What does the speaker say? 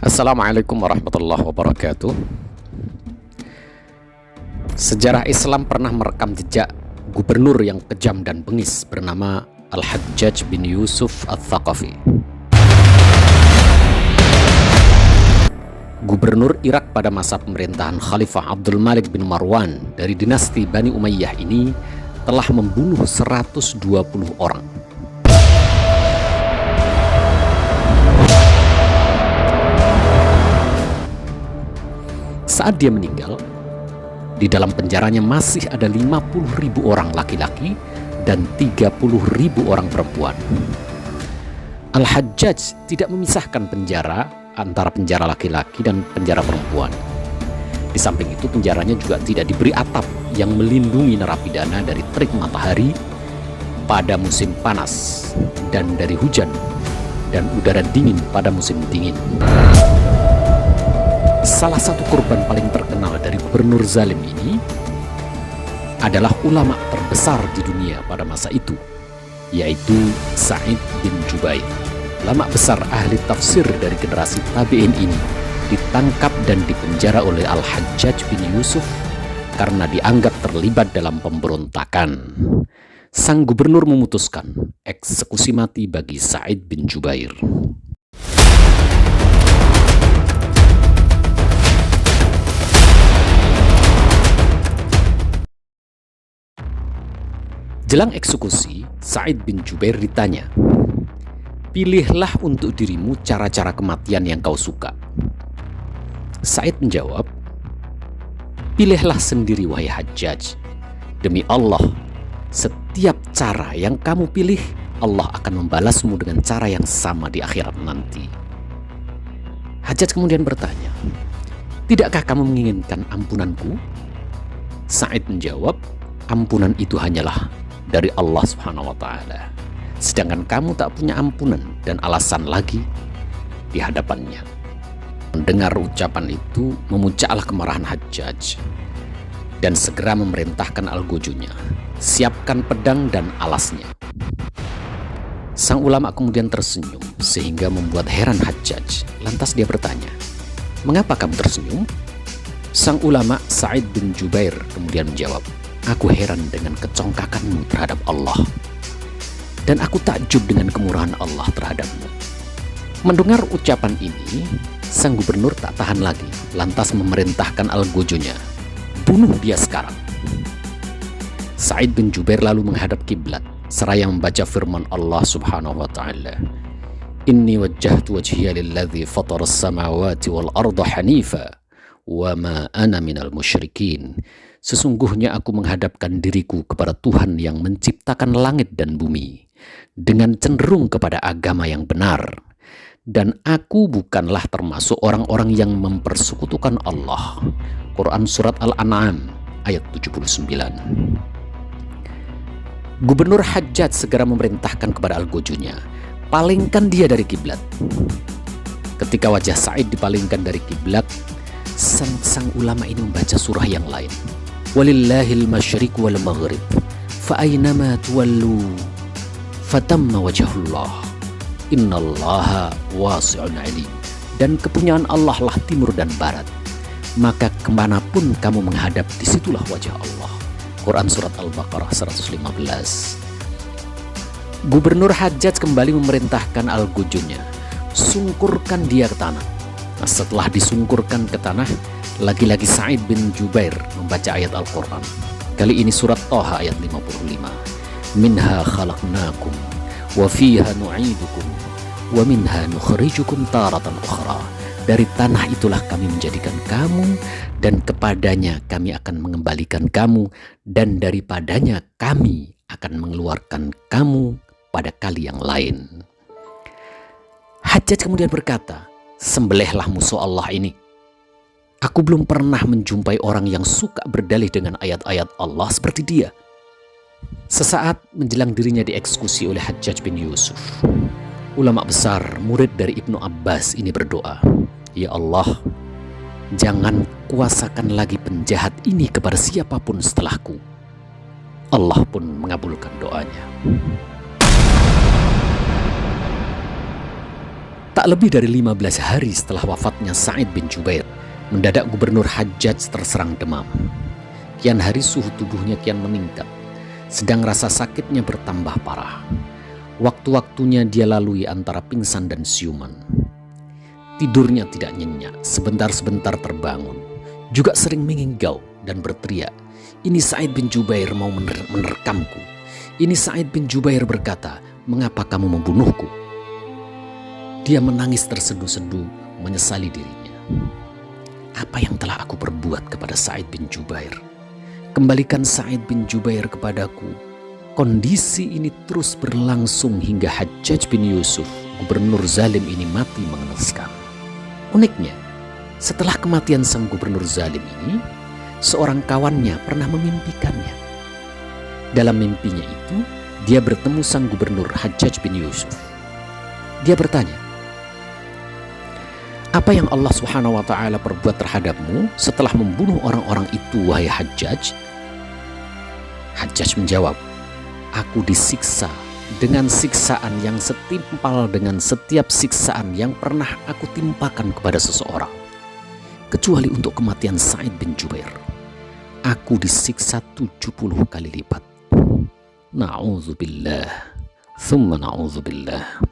Assalamualaikum warahmatullahi wabarakatuh. Sejarah Islam pernah merekam jejak gubernur yang kejam dan bengis bernama Al-Hajjaj bin Yusuf Al-Thaqafi. Gubernur Irak pada masa pemerintahan Khalifah Abdul Malik bin Marwan dari dinasti Bani Umayyah ini telah membunuh 120 orang. Saat dia meninggal, di dalam penjaranya masih ada 50.000 orang laki-laki dan 30.000 orang perempuan. Al-Hajjaj tidak memisahkan penjara antara penjara laki-laki dan penjara perempuan. Di samping itu, penjaranya juga tidak diberi atap yang melindungi narapidana dari terik matahari pada musim panas dan dari hujan dan udara dingin pada musim dingin. Salah satu korban paling terkenal dari gubernur zalim ini adalah ulama terbesar di dunia pada masa itu, yaitu Sa'id bin Jubair. Ulama besar ahli tafsir dari generasi tabi'in ini ditangkap dan dipenjara oleh Al-Hajjaj bin Yusuf karena dianggap terlibat dalam pemberontakan. Sang gubernur memutuskan eksekusi mati bagi Sa'id bin Jubair. Jelang eksekusi, Sa'id bin Jubair ditanya, "Pilihlah untuk dirimu cara-cara kematian yang kau suka." Sa'id menjawab, "Pilihlah sendiri wahai Hajjaj. Demi Allah, setiap cara yang kamu pilih, Allah akan membalasmu dengan cara yang sama di akhirat nanti." Hajjaj kemudian bertanya, "Tidakkah kamu menginginkan ampunanku?" Sa'id menjawab, "Ampunan itu hanyalah dari Allah Subhanahu wa Ta'ala, sedangkan kamu tak punya ampunan dan alasan lagi di hadapannya." Mendengar ucapan itu, memuncaklah kemarahan Hajjaj dan segera memerintahkan algojonya, "Siapkan pedang dan alasnya." Sang ulama kemudian tersenyum sehingga membuat heran Hajjaj. Lantas dia bertanya, "Mengapa kamu tersenyum?" Sang ulama Sa'id bin Jubair kemudian menjawab, "Aku heran dengan kecongkakanmu terhadap Allah, dan aku takjub dengan kemurahan Allah terhadapmu." Mendengar ucapan ini, sang gubernur tak tahan lagi, lantas memerintahkan algojonya, "Bunuh dia sekarang." Sa'id bin Jubair lalu menghadap kiblat seraya membaca firman Allah Subhanahu wa Ta'ala, "Inni wajjahtu wajhiya lilladzi fatara as-samawati wal arda hanifa wa ma ana minal musyrikin." Sesungguhnya aku menghadapkan diriku kepada Tuhan yang menciptakan langit dan bumi dengan cenderung kepada agama yang benar, dan aku bukanlah termasuk orang-orang yang mempersekutukan Allah. Quran Surat Al-An'am ayat 79. Gubernur Hajjaj segera memerintahkan kepada algojonya, "Palingkan dia dari kiblat." Ketika wajah Sa'id dipalingkan dari kiblat, sang ulama ini membaca surah yang lain, "Walillahil masyriq wal maghrib, fa aynama tuwallu fatamma wajhullah, innallaha wasi'un alim." Dan kepunyaan Allah lah timur dan barat, maka kemanapun kamu menghadap, disitulah wajah Allah. Quran Surat Al-Baqarah 115. Gubernur Hajjaj kembali memerintahkan algojonya, "Sungkurkan dia ke tanah." Nah, setelah disungkurkan ke tanah, lagi-lagi Sa'id bin Jubair membaca ayat Al-Quran. Kali ini surat Thaha ayat 55. "Minha khalaqnakum wa fiha nu'idukum wa minha nukhrijukum taratan ukhra." Dari tanah itulah kami menjadikan kamu, dan kepadanya kami akan mengembalikan kamu, dan daripadanya kami akan mengeluarkan kamu pada kali yang lain. Hajjaj kemudian berkata, "Sembelihlah musuh Allah ini. Aku belum pernah menjumpai orang yang suka berdalih dengan ayat-ayat Allah seperti dia." Sesaat menjelang dirinya dieksekusi oleh Hajjaj bin Yusuf, ulama besar murid dari Ibnu Abbas ini berdoa, "Ya Allah, jangan kuasakan lagi penjahat ini kepada siapapun setelahku." Allah pun mengabulkan doanya. Tak lebih dari 15 hari setelah wafatnya Sa'id bin Jubair, mendadak Gubernur Hajjaj terserang demam. Kian hari suhu tubuhnya kian meningkat, sedang rasa sakitnya bertambah parah. Waktu-waktunya dia lalui antara pingsan dan siuman. Tidurnya tidak nyenyak, sebentar-sebentar terbangun. Juga sering mengigau dan berteriak, "Ini Sa'id bin Jubair mau menerkamku. Ini Sa'id bin Jubair berkata, 'Mengapa kamu membunuhku?' Dia menangis terseduh-seduh, menyesali dirinya. Apa yang telah aku perbuat kepada Sa'id bin Jubair? Kembalikan Sa'id bin Jubair kepadaku." Kondisi ini terus berlangsung hingga Hajjaj bin Yusuf, gubernur zalim ini mati mengenaskan. Uniknya, setelah kematian sang gubernur zalim ini, seorang kawannya pernah memimpikannya. Dalam mimpinya itu, dia bertemu sang gubernur Hajjaj bin Yusuf. Dia bertanya, "Apa yang Allah Subhanahu wa Ta'ala perbuat terhadapmu setelah membunuh orang-orang itu, wahai Hajjaj?" Hajjaj menjawab, "Aku disiksa dengan siksaan yang setimpal dengan setiap siksaan yang pernah aku timpakan kepada seseorang. Kecuali untuk kematian Sa'id bin Jubair. Aku disiksa 70 kali lipat." Na'udzubillah, thumma na'udzubillah.